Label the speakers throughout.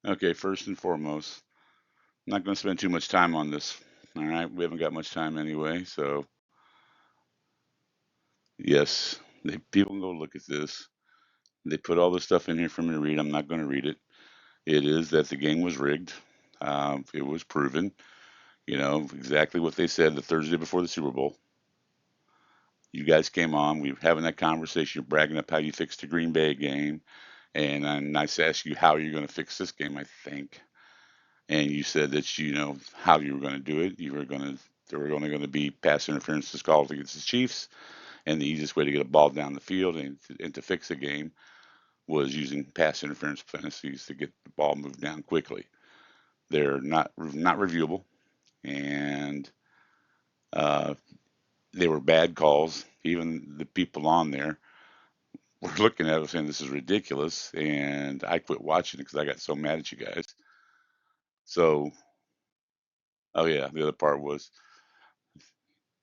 Speaker 1: Okay, first and foremost, I'm not going to spend too much time on this. All right, we haven't got much time anyway. So, yes, people can go look at this. They put all this stuff in here for me to read. I'm not going to read it. It is that the game was rigged. It was proven. Exactly what they said the Thursday before the Super Bowl. You guys came on. We were having that conversation. You're bragging up how you fixed the Green Bay game. And I asked you how you're going to fix this game, I think. And you said that how you were going to do it. There were only going to be pass interference calls against the Chiefs, and the easiest way to get a ball down the field and to fix the game was using pass interference penalties to get the ball moved down quickly. They're not reviewable, and uh, they were bad calls. Even the people on there were looking at it saying this is ridiculous, and I quit watching it because I got so mad at you guys. So, oh yeah, the other part was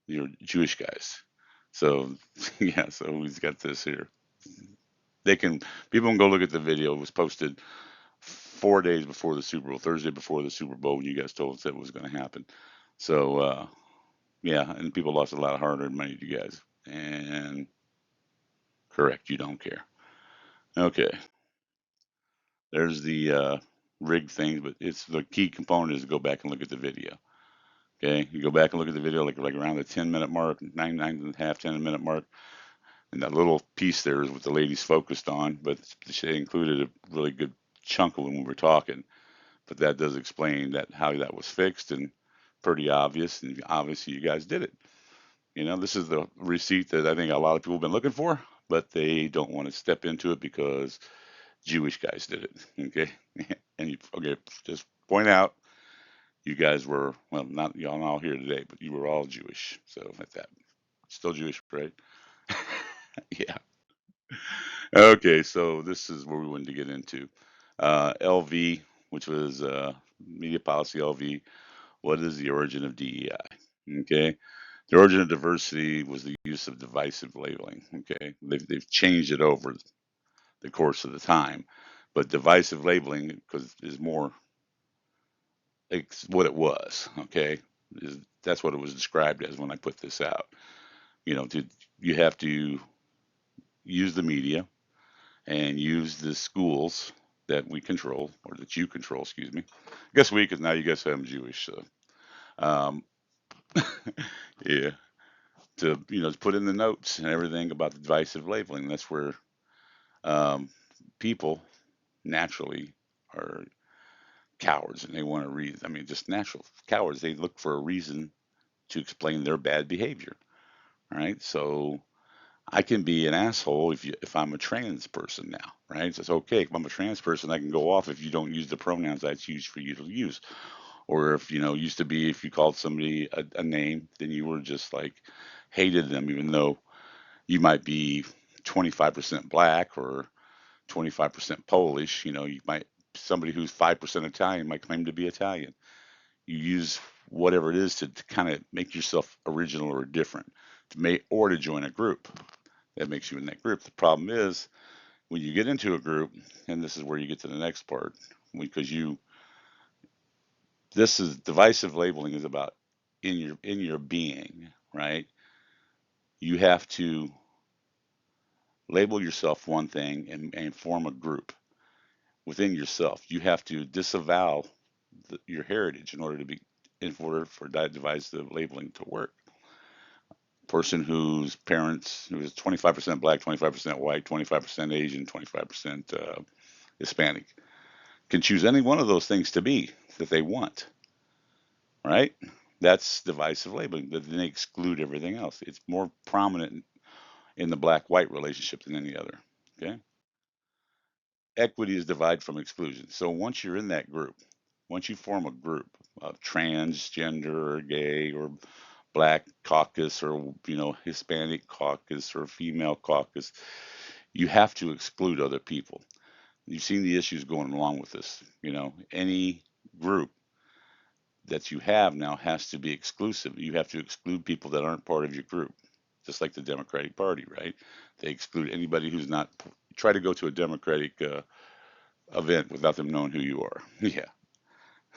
Speaker 1: you're Jewish guys. So yeah, so we've got this here. They can People can go look at the video. It was posted 4 days before the Super Bowl, Thursday before the Super Bowl, when you guys told us that was going to happen. So yeah, and people lost a lot of hard-earned money to you guys. And correct, you don't care. Okay, there's the rig thing, but it's the key component is to go back and look at the video. Okay, you go back and look at the video like around the 10-minute mark, nine and a half, 10-minute mark. And that little piece there is what the ladies focused on, but she included a really good chunk of when we were talking. But that does explain that how that was fixed and pretty obvious. And obviously, you guys did it. This is the receipt that I think a lot of people have been looking for, but they don't want to step into it because Jewish guys did it. Okay, and okay, just point out you guys were well, not y'all not all here today, but you were all Jewish. So at that, still Jewish, right? Yeah. Okay, so this is where we wanted to get into. LV, which was Media Policy LV, what is the origin of DEI? Okay, the origin of diversity was the use of divisive labeling. Okay, they've changed it over the course of the time, but divisive labeling because is more it's what it was. Okay, that's what it was described as when I put this out. To you have to use the media and use the schools that we control or that you control, excuse me. I guess we, because now you guys say I'm Jewish. So, um, yeah, to put in the notes and everything about the divisive labeling. That's where um, people naturally are cowards and they want to read. I mean, just natural cowards. They look for a reason to explain their bad behavior. Right. So I can be an asshole if I'm a trans person now, right? So it's okay if I'm a trans person, I can go off if you don't use the pronouns I choose for you to use, or if used to be if you called somebody a name, then you were just like hated them, even though you might be 25% black or 25% Polish. You might somebody who's 5% Italian might claim to be Italian. You use whatever it is to kind of make yourself original or different, to make or to join a group that makes you in that group. The problem is when you get into a group, and this is where you get to the next part, because this is divisive labeling is about in your being, right? You have to label yourself one thing and form a group within yourself. You have to disavow your heritage in order for that divisive labeling to work. Person whose parents who is 25% black, 25% white, 25% Asian, 25% Hispanic can choose any one of those things to be that they want, right? That's divisive labeling. Then they exclude everything else. It's more prominent in the black-white relationship than any other. Okay, equity is divide from exclusion. So once you're in that group, once you form a group of transgender or gay or black caucus or Hispanic caucus or female caucus, you have to exclude other people. You've seen the issues going along with this. Any group that you have now has to be exclusive. You have to exclude people that aren't part of your group, just like the Democratic Party, right? They exclude anybody who's not. Try to go to a Democratic event without them knowing who you are. Yeah,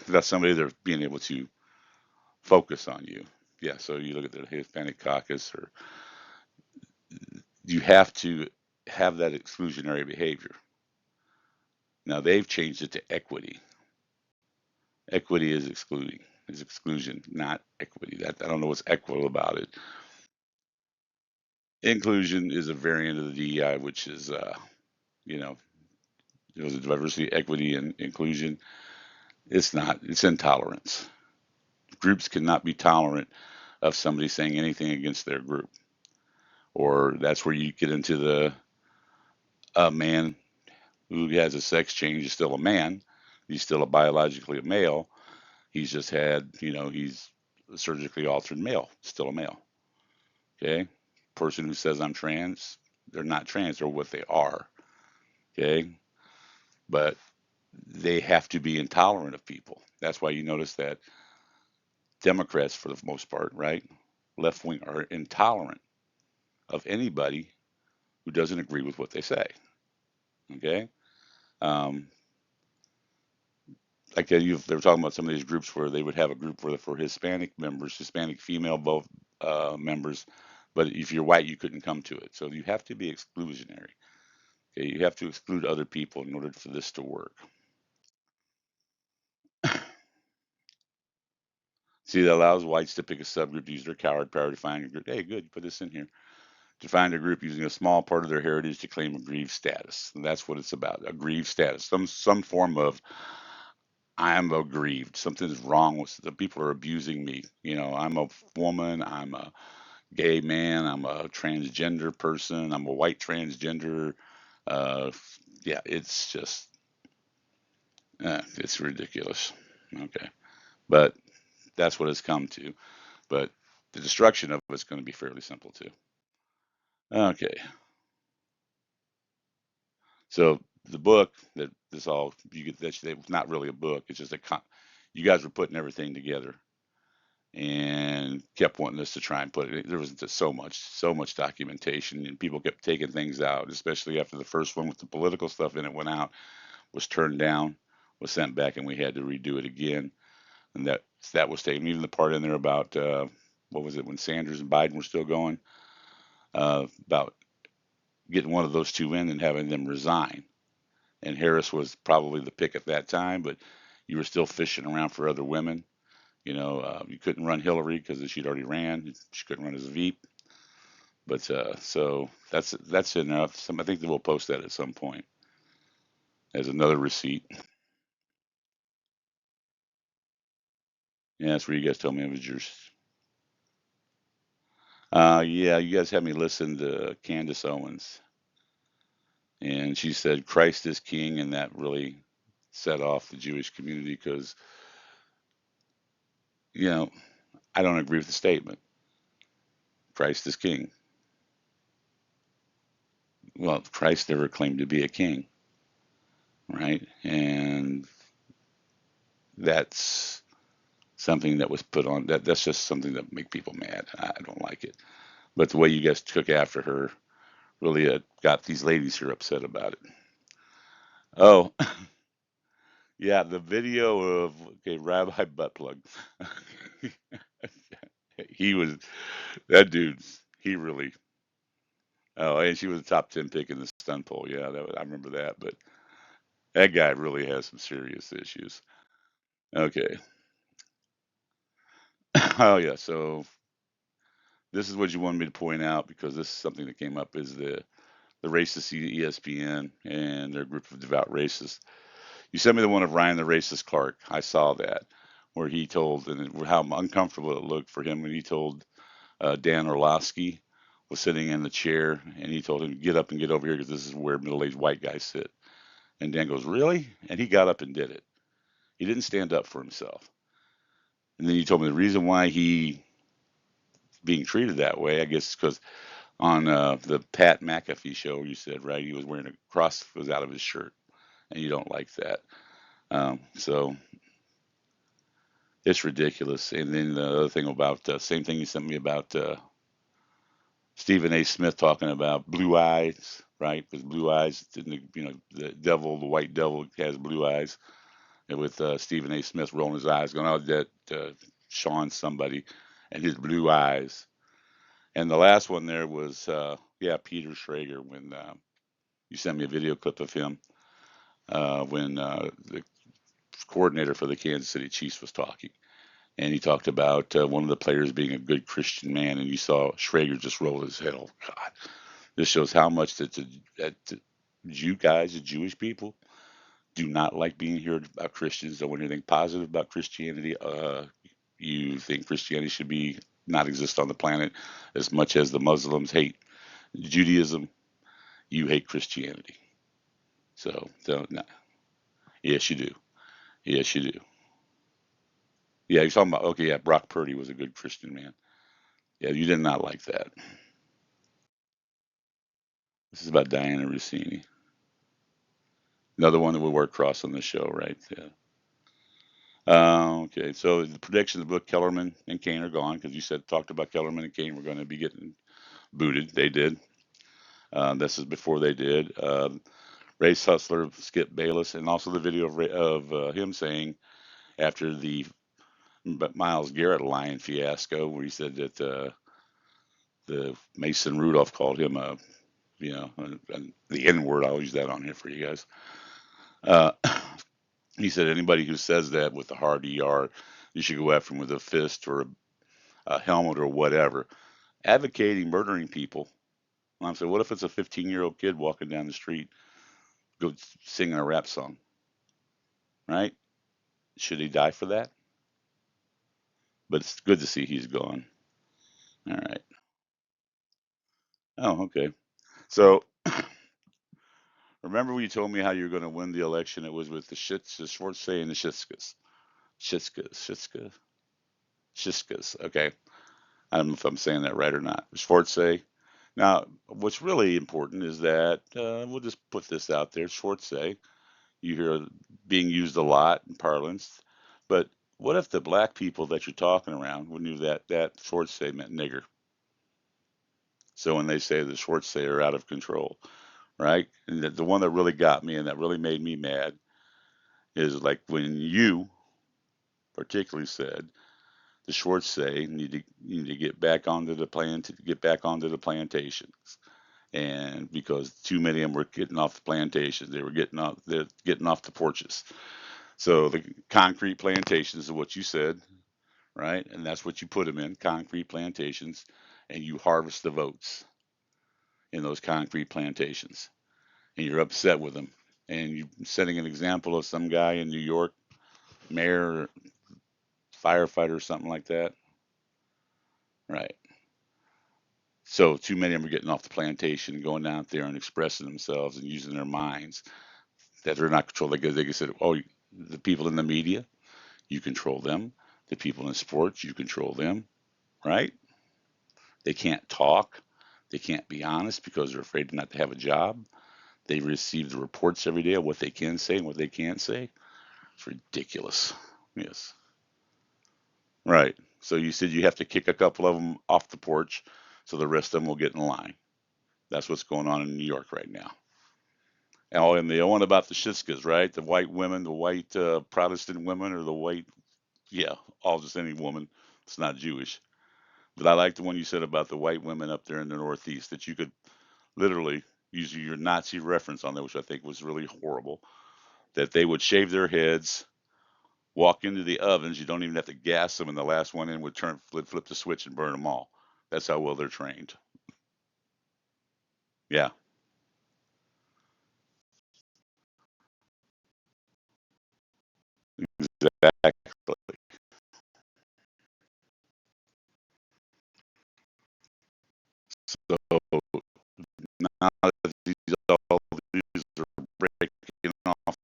Speaker 1: without somebody there being able to focus on you. Yeah, so you look at the Hispanic caucus, or you have to have that exclusionary behavior. Now they've changed it to equity. Equity is excluding, is exclusion, not equity. That I don't know what's equitable about it. Inclusion is a variant of the DEI, which is, you know, it was diversity, equity, and inclusion. It's not. It's intolerance. Groups cannot be tolerant of somebody saying anything against their group, or that's where you get into the a man who has a sex change is still a man. He's still a biologically a male. He's just had, he's a surgically altered male, still a male. Okay. Person who says I'm trans, they're not trans, they're what they are. Okay. But they have to be intolerant of people. That's why you notice that Democrats, for the most part, right, left wing, are intolerant of anybody who doesn't agree with what they say. Okay. Um, like they were talking about some of these groups where they would have a group for Hispanic members, Hispanic female both members, but if you're white, you couldn't come to it. So you have to be exclusionary. Okay, you have to exclude other people in order for this to work. See, that allows whites to pick a subgroup, use their coward power to find a group. Hey, good, you put this in here. To find a group using a small part of their heritage to claim a grieved status. And that's what it's about, a grieved status, some form of I am aggrieved. Something's wrong with the people are abusing me. I'm a woman. I'm a gay man. I'm a transgender person. I'm a white transgender. Uh, yeah, it's just, it's ridiculous. Okay. But that's what it's come to. But the destruction of it's going to be fairly simple too. Okay. So the book that this all, you get that it's not really a book. It's just you guys were putting everything together and kept wanting us to try and put it. There was just so much documentation, and people kept taking things out, especially after the first one with the political stuff in it went out, was turned down, was sent back, and we had to redo it again. And that was taken. Even the part in there about what was it when Sanders and Biden were still going, about getting one of those two in and having them resign. And Harris was probably the pick at that time, but you were still fishing around for other women. You couldn't run Hillary because she'd already ran. She couldn't run as a Veep. But so that's enough. I think that we'll post that at some point as another receipt. Yeah, that's where you guys told me it was yours. Yeah, you guys had me listen to Candace Owens, and she said Christ is King, and that really set off the Jewish community because you know I don't agree with the statement. Christ is King. Well, Christ never claimed to be a king, right? And that's something that was put on that's just something that make people mad. I don't like it. But the way you guys took after her really got these ladies here upset about it. Oh, yeah, the video of okay, Rabbi Butt Plug. He was that dude. He really. Oh, and she was a top 10 pick in the stun poll. Yeah, I remember that. But that guy really has some serious issues. Okay. Oh yeah. So this is what you wanted me to point out because this is something that came up is the racist ESPN and their group of devout racists. You sent me the one of Ryan the racist Clark. I saw that where he told and how uncomfortable it looked for him when he told Dan Orlovsky was sitting in the chair and he told him get up and get over here because this is where middle-aged white guys sit. And Dan goes really, and he got up and did it. He didn't stand up for himself. And then you told me the reason why he being treated that way, I guess, because on the Pat McAfee show, you said right, he was wearing a cross was out of his shirt, and you don't like that. So it's ridiculous. And then the other thing about same thing you sent me about Stephen A. Smith talking about blue eyes, right? With blue eyes, the devil, the white devil has blue eyes, and with Stephen A. Smith rolling his eyes, going, "Oh, that Sean somebody," and his blue eyes. And the last one there was, yeah, Peter Schrager. When you sent me a video clip of him when the coordinator for the Kansas City Chiefs was talking, and he talked about one of the players being a good Christian man, and you saw Schrager just roll his head. Oh God, this shows how much that you guys, the Jewish people, do not like being heard about Christians. Don't want anything positive about Christianity. You think Christianity should be not exist on the planet as much as the Muslims hate Judaism. You hate Christianity. So no. Yes, you do. Yes, you do. Yeah, you're talking about. Okay, yeah, Brock Purdy was a good Christian man. Yeah, you did not like that. This is about Diana Rossini, another one that would work cross on the show, right? Yeah. Okay, so the predictions of book Kellerman and Kane are gone because you said talked about Kellerman and Kane were going to be getting booted. They did. This is before they did. Race Hustler, Skip Bayless, and also the video of him saying after the Miles Garrett Lion fiasco, where he said that the Mason Rudolph called him a, the N word. I'll use that on here for you guys. Uh, he said anybody who says that with a hard ER, you should go after him with a fist or a helmet or whatever. Advocating murdering people. And I'm saying, what if it's a 15-year-old kid walking down the street, go singing a rap song, right? Should he die for that? But it's good to see he's gone. All right. Oh, okay. So remember when you told me how you were going to win the election? It was with the shits, the Schwartz and the Shitskas. Shitskas. Okay. I don't know if I'm saying that right or not. Schwartz. Now, what's really important is that we'll just put this out there. Schwartz, you hear it being used a lot in parlance, but what if the black people that you're talking around knew that Schwartz meant nigger? So when they say the Schwartz are out of control, right? And the one that really got me and that really made me mad is like when you particularly said the Schwartz need to get back onto the plan to get back onto the plantations. And because too many of them were getting off the plantations, they're getting off the porches. So the concrete plantations is what you said, right? And that's what you put them in, concrete plantations, and you harvest the votes in those concrete plantations. And you're upset with them. And you're setting an example of some guy in New York, mayor, firefighter, or something like that, right? So too many of them are getting off the plantation, going out there and expressing themselves and using their minds that they're not controlled. Like they said, oh, the people in the media, you control them. The people in sports, you control them, right? They can't talk. They can't be honest because they're afraid not to have a job. They receive the reports every day of what they can say and what they can't say. It's ridiculous. Yes. Right. So you said you have to kick a couple of them off the porch so the rest of them will get in line. That's what's going on in New York right now. Oh, and the one about the Shitskas, right? The white women, the white Protestant women, or the white, yeah, all just any woman. It's not Jewish. But I like the one you said about the white women up there in the Northeast that you could literally use your Nazi reference on there, which I think was really horrible. That they would shave their heads, walk into the ovens. You don't even have to gas them, and the last one in would flip the switch and burn them all. That's how well they're trained. Yeah. Exactly. So now that all these are breaking off,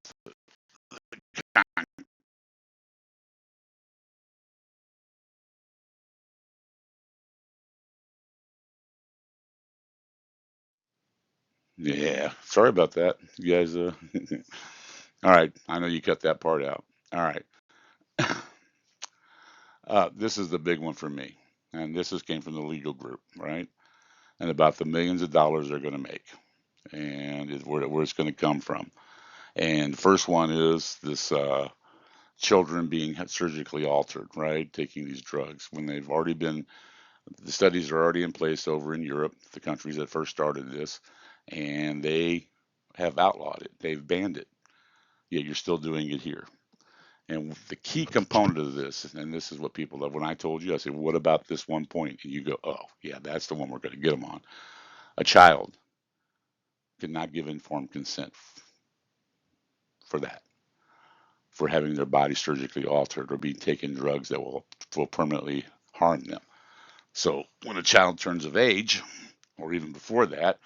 Speaker 1: yeah. Sorry about that, you guys. All right. I know you cut that part out. All right. This is the big one for me, and this came from the legal group, right? And about the millions of dollars they're going to make. and where it's going to come from. And the first one is this children being surgically altered, right? Taking these drugs when they've already been, the studies are already in place over in Europe, the countries that first started this, and they have outlawed it. They've banned it, yet you're still doing it here. And the key component of this, and this is what people love, when I told you, I said, what about this one point? And you go, oh, yeah, that's the one we're going to get them on. A child cannot give informed consent for that, for having their body surgically altered or be taking drugs that will permanently harm them. So when a child turns of age, or even before that,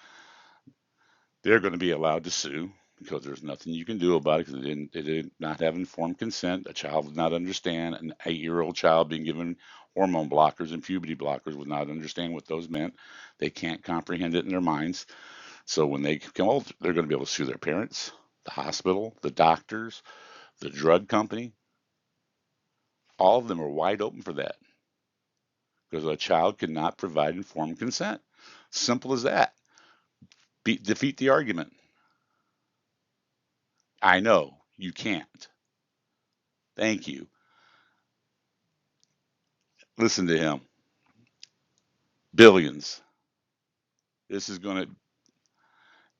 Speaker 1: they're going to be allowed to sue because there's nothing you can do about it because they did not have informed consent. A child would not understand. An 8-year-old child being given hormone blockers and puberty blockers would not understand what those meant. They can't comprehend it in their minds. So when they come old, they're going to be able to sue their parents, the hospital, the doctors, the drug company. All of them are wide open for that because a child cannot provide informed consent. Simple as that. Defeat the argument. I know you can't. Thank you. Listen to him. Billions. This is going to,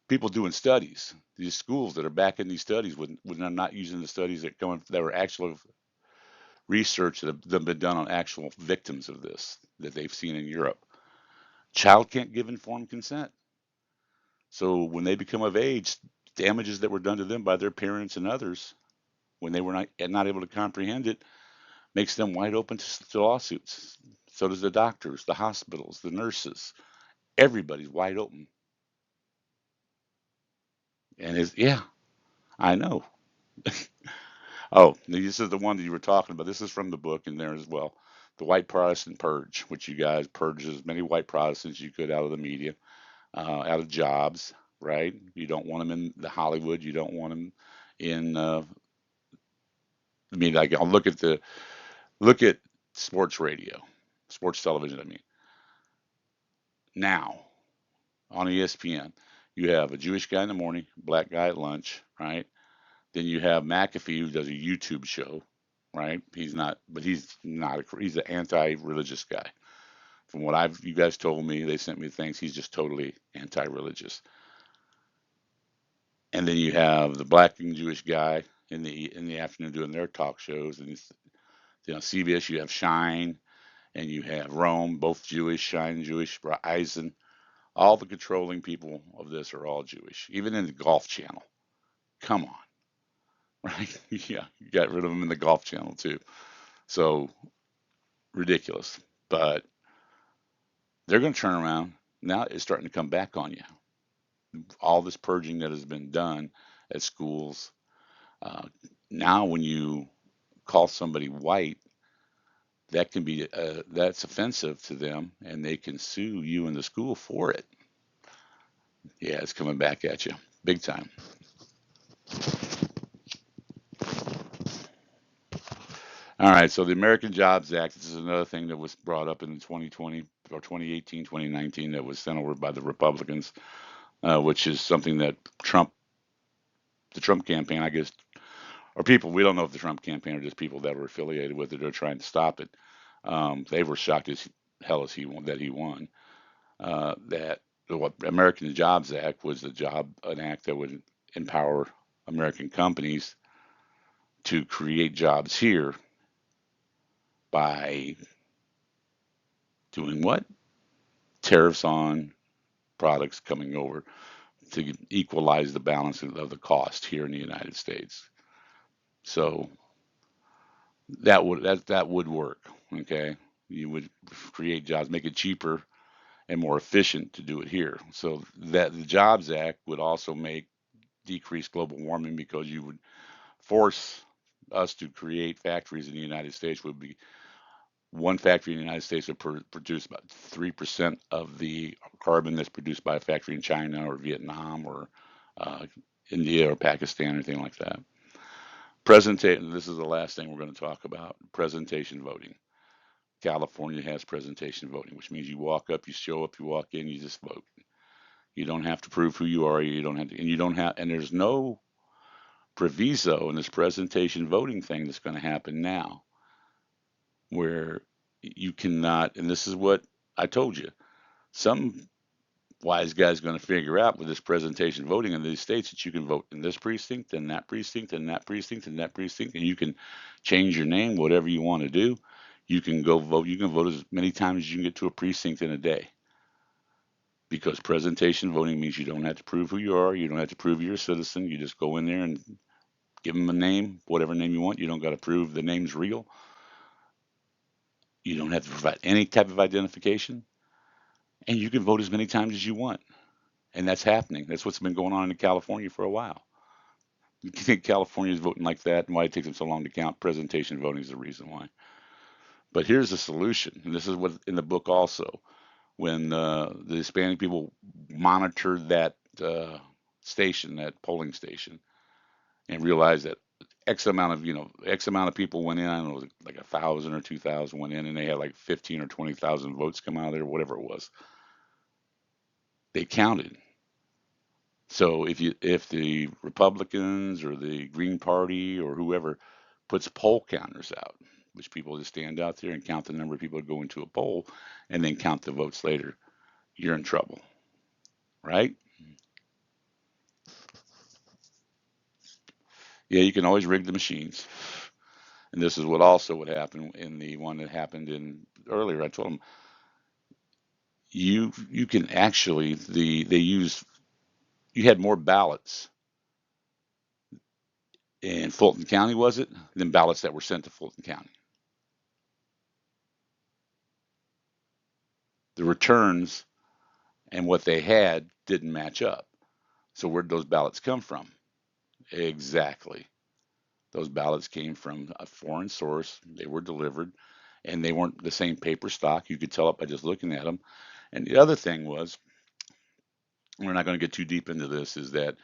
Speaker 1: people doing studies. These schools that are backing these studies when they're not using the studies that were actual research that have been done on actual victims of this that they've seen in Europe. Child can't give informed consent. So when they become of age, damages that were done to them by their parents and others when they were not able to comprehend it makes them wide open to lawsuits. So does the doctors, the hospitals, the nurses. Everybody's wide open. And it's, yeah, I know. Oh, this is the one that you were talking about. This is from the book in there as well. The White Protestant Purge, which you guys purged as many white Protestants you could out of the media, out of jobs, right? You don't want them in the Hollywood. You don't want them in. I mean, like I'll look at sports radio, sports television. I mean, now on ESPN, you have a Jewish guy in the morning, black guy at lunch, right? Then you have McAfee who does a YouTube show, right? He's not he's an anti-religious guy. From what you guys told me, they sent me things. He's just totally anti-religious. And then you have the black and Jewish guy in the afternoon doing their talk shows, and CBS. You have Shine and you have Rome, both Jewish. Shine Jewish, Eisen. All the controlling people of this are all Jewish, even in the Golf Channel. Come on, right? Yeah, you got rid of them in the Golf Channel too. So ridiculous. But they're going to turn around. Now it's starting to come back on you. All this purging that has been done at schools. Uh, Now, when you call somebody white, that can be that's offensive to them, and they can sue you in the school for it. Yeah, it's coming back at you big time. All right, so the American Jobs Act, this is another thing that was brought up in 2020 or 2018, 2019 that was sent over by the Republicans, which is something that the Trump campaign, I guess, or people, we don't know if the Trump campaign or just people that were affiliated with it are trying to stop it. They were shocked as hell as that he won. That the American Jobs Act was an act that would empower American companies to create jobs here by doing what? Tariffs on products coming over to equalize the balance of the cost here in the United States. So that would work. Okay, you would create jobs, make it cheaper and more efficient to do it here. So that the Jobs Act would also make decrease global warming because you would force us to create factories in the United States. Would be one factory in the United States would produce about 3% of the carbon that's produced by a factory in China or Vietnam or uh, India or Pakistan or anything like that. Presentation. This is the last thing we're going to talk about. Presentation voting. California has presentation voting, which means you walk up, you show up, you walk in, you just vote. You don't have to prove who you are. You don't have to, and you don't have, and there's no proviso in this presentation voting thing that's going to happen now, where you cannot. And this is what I told you. Some wise guy's going to figure out with this presentation voting in these states that you can vote in this precinct, and that precinct, and that precinct, and that precinct, and you can change your name, whatever you want to do. You can go vote. You can vote as many times as you can get to a precinct in a day, because presentation voting means you don't have to prove who you are. You don't have to prove you're a citizen. You just go in there and give them a name, whatever name you want. You don't got to prove the name's real. You don't have to provide any type of identification, and you can vote as many times as you want. And that's happening. That's what's been going on in California for a while. You think California is voting like that, and why it takes them so long to count? Presentation voting is the reason why. But here's the solution, and this is what in the book also. When the Hispanic people monitored that station, that polling station, and realized that X amount of people went in. I don't know, like 1,000 or 2,000 went in, and they had like 15 or 20,000 votes come out of there, whatever it was. They counted. So if the Republicans or the Green Party or whoever puts poll counters out, which people just stand out there and count the number of people that go into a poll, and then count the votes later, you're in trouble, right? Yeah, you can always rig the machines. And this is what also would happen in the one that happened in earlier. I told them you can actually they use you had more ballots in Fulton County, was it, than ballots that were sent to Fulton County. The returns and what they had didn't match up. So where'd those ballots come from? Exactly. Those ballots came from a foreign source. They were delivered, and they weren't the same paper stock. You could tell it by just looking at them. And the other thing was, we're not going to get too deep into this, is that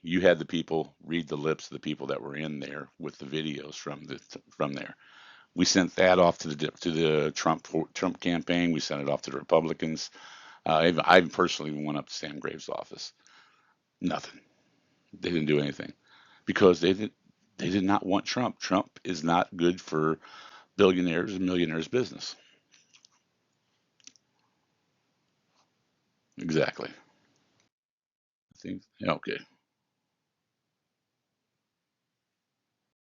Speaker 1: you had the people read the lips of the people that were in there with the videos from there. We sent that off to the Trump campaign. We sent it off to the Republicans. I personally went up to Sam Graves' office. Nothing. They didn't do anything because they did not want Trump. Trump is not good for billionaires and millionaires business. Exactly. I think, yeah, okay.